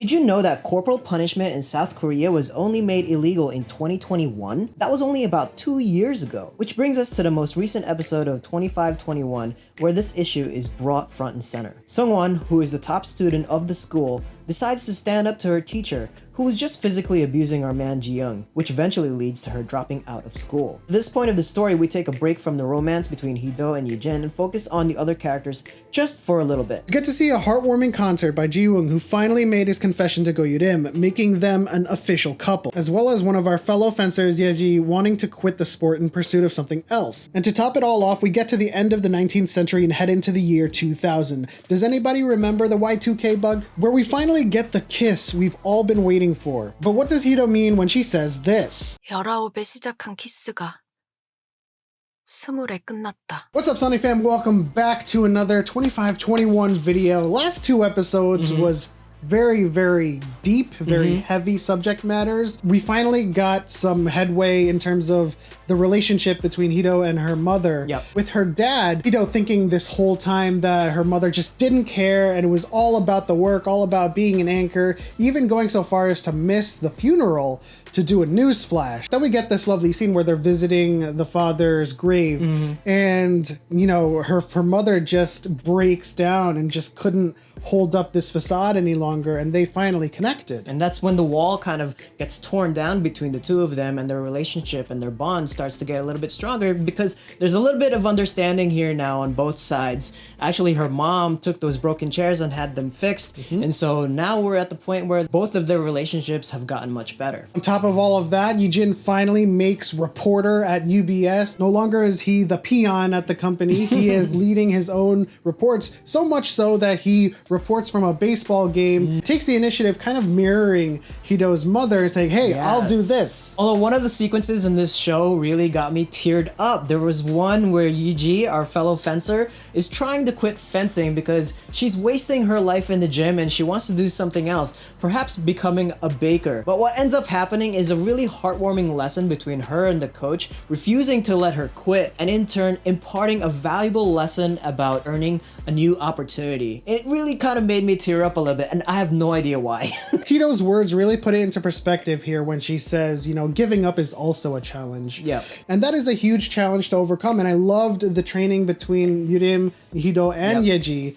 Did you know that corporal punishment in South Korea was only made illegal in 2021? That was only about 2 years ago. Which brings us to the most recent episode of 2521, where this issue is brought front and center. Sungwon, who is the top student of the school, decides to stand up to her teacher, who was just physically abusing our man Ji-young, which eventually leads to her dropping out of school. At this point of the story, we take a break from the romance between Hee-do and Yee-jin and focus on the other characters just for a little bit. We get to see a heartwarming concert by Ji-woong, who finally made his confession to Go-yurim, making them an official couple, as well as one of our fellow fencers, Yeji, wanting to quit the sport in pursuit of something else. And to top it all off, we get to the end of the 19th century and head into the year 2000. Does anybody remember the Y2K bug? Where we finally get the kiss we've all been waiting for. But what does Hee-do mean when she says this? 19에 시작한 키스가 20에 끝났다. What's up, Sunny fam? Welcome back to another 2521 video. Last two episodes was very deep, very heavy subject matters. We finally got some headway in terms of the relationship between Hee-do and her mother. With her dad, Hee-do thinking this whole time that her mother just didn't care and it was all about the work, all about being an anchor, even going so far as to miss the funeral to do a news flash. Then we get this lovely scene where they're visiting the father's grave and, you know, her mother just breaks down and just couldn't hold up this facade any longer, and they finally connected. And that's when the wall kind of gets torn down between the two of them, and their relationship and their bond starts to get a little bit stronger because there's a little bit of understanding here now on both sides. Actually, her mom took those broken chairs and had them fixed, and so now we're at the point where both of their relationships have gotten much better. On top of all of that, Yee-jin finally makes reporter at UBS. No longer is he the peon at the company. He is leading his own reports, so much so that he reports from a baseball game, takes the initiative, kind of mirroring Hee-do's mother and saying, hey, I'll do this. Although one of the sequences in this show really got me teared up. There was one where Yi-ji, our fellow fencer, is trying to quit fencing because she's wasting her life in the gym and she wants to do something else, perhaps becoming a baker. But what ends up happening is a really heartwarming lesson between her and the coach, refusing to let her quit, and in turn imparting a valuable lesson about earning a new opportunity. It really kind of made me tear up a little bit, and I have no idea why. Hee-do's words really put it into perspective here when she says, you know, giving up is also a challenge. And that is a huge challenge to overcome, and I loved the training between Yurim, Hee-do, and Yeji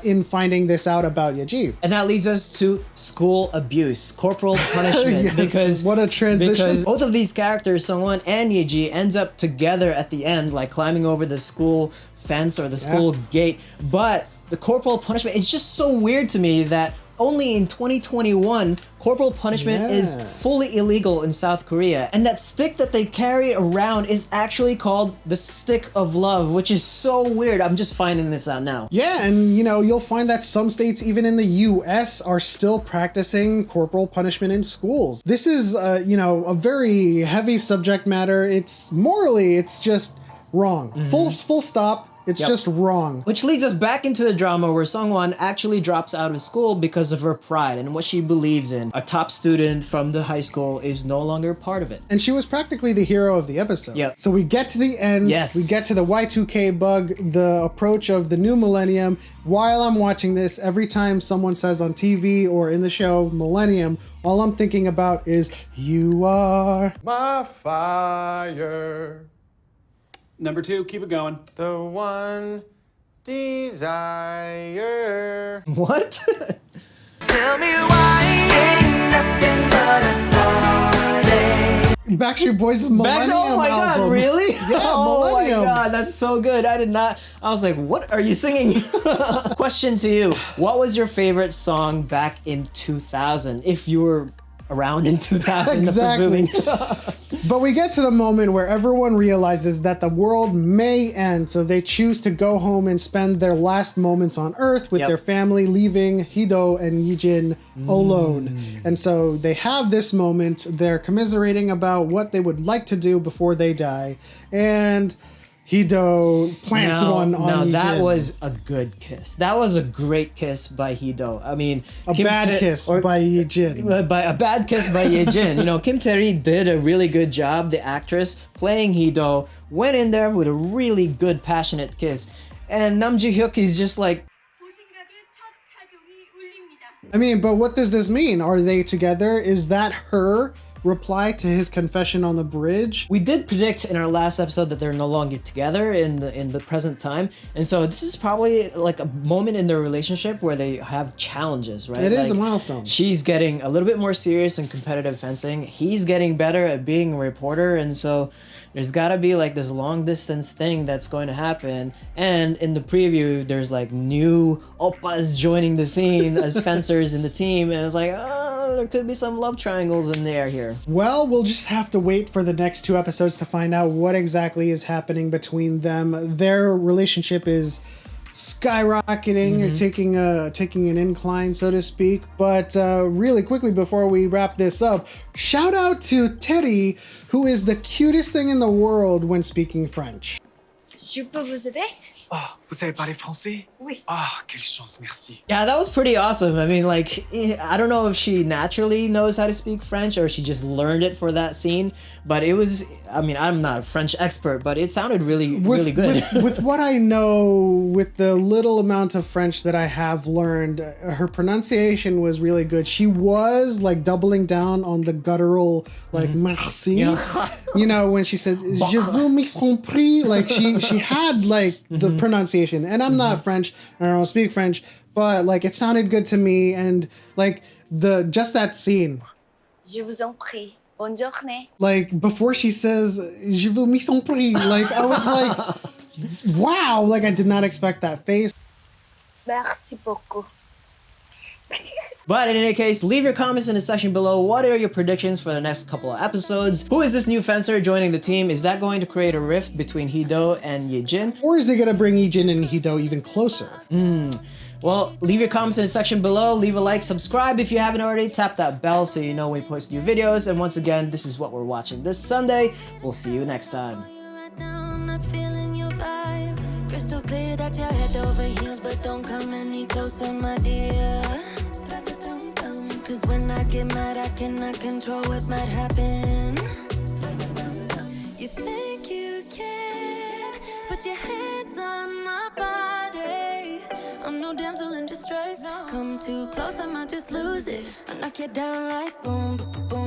in finding this out about Yeji. And that leads us to school abuse, corporal punishment, because what a transition. Because both of these characters, Sungwon and Yeji, ends up together at the end, like climbing over the school fence or the school gate. But the corporal punishment, it's just so weird to me that only in 2021, corporal punishment is fully illegal in South Korea. And that stick that they carry around is actually called the stick of love, which is so weird. I'm just finding this out now. Yeah, and you know, you'll find that some states, even in the US, are still practicing corporal punishment in schools. This is, you know, a very heavy subject matter. It's morally, it's just wrong. Full stop. It's just wrong. Which leads us back into the drama where Sungwon actually drops out of school because of her pride and what she believes in. A top student from the high school is no longer part of it. And she was practically the hero of the episode. So we get to the end. We get to the Y2K bug, the approach of the new millennium. While I'm watching this, every time someone says on TV or in the show millennium, all I'm thinking about is, you are my fire. Number 2, keep it going. The one desire. What? Tell me why ain't nothing but a party. Backstreet Boys' Millennium Oh my album. God, really? Yeah, oh Millennium. my God, that's so good. I was like, what are you singing? Question to you. What was your favorite song back in 2000? If you were around in 2000, Exactly. presuming. But we get to the moment where everyone realizes that the world may end, so they choose to go home and spend their last moments on Earth with their family, leaving Hee-do and Yee-jin alone. And so they have this moment, they're commiserating about what they would like to do before they die, and Hee-do plants one on Yee-jin. That was a good kiss. That was a great kiss by Hee-do. I mean, a bad kiss by Yee-jin. By a bad kiss by Yee-jin. You know, Kim Tae-ri did a really good job. The actress playing Hee-do went in there with a really good, passionate kiss. And Nam Ji-hyuk is just like, I mean, but what does this mean? Are they together? Is that her reply to his confession on the bridge? We did predict in our last episode that they're no longer together in the present time, and so this is probably like a moment in their relationship where they have challenges, right? It is like, a milestone. She's getting a little bit more serious in competitive fencing. He's getting better at being a reporter, and so there's got to be like this long distance thing that's going to happen. And in the preview, there's like new oppas joining the scene as fencers in the team, and it's like, oh, there could be some love triangles in there here. Well, we'll just have to wait for the next 2 episodes to find out what exactly is happening between them. Their relationship is skyrocketing or taking an incline, so to speak. But really quickly before we wrap this up, shout out to Teddy, who is the cutest thing in the world when speaking French. Je peux vous aider? Oh, vous savez parler français? Oui. Ah, quelle chance, merci. Yeah, that was pretty awesome. I mean, like, I don't know if she naturally knows how to speak French or she just learned it for that scene, but it was, I mean, I'm not a French expert, but it sounded really good. With what I know, with the little amount of French that I have learned, her pronunciation was really good. She was like doubling down on the guttural, like, merci. You know, when she said, je vous m'y compris, like she had like the pronunciation. And I'm not French, I don't speak French, but like it sounded good to me. And like just that scene. Je vous en prie. Bonne journée. Like before she says, je vous m'y compris, like I was like, wow, like I did not expect that face. Merci beaucoup. But in any case, leave your comments in the section below. What are your predictions for the next couple of episodes? Who is this new fencer joining the team? Is that going to create a rift between Hee-do and Ye-jin? Or is it gonna bring Ye-jin and Hee-do even closer? Well, leave your comments in the section below. Leave a like, subscribe if you haven't already. Tap that bell so you know when we post new videos. And once again, this is what we're watching this Sunday. We'll see you next time. Not feeling your vibe. Crystal clear that you're head over heels, but don't come any closer, my dear. Cause when I get mad, I cannot control what might happen. You think you can put your hands on my body. I'm no damsel in distress. Come too close, I might just lose it. I knock you down like boom, boom, boom.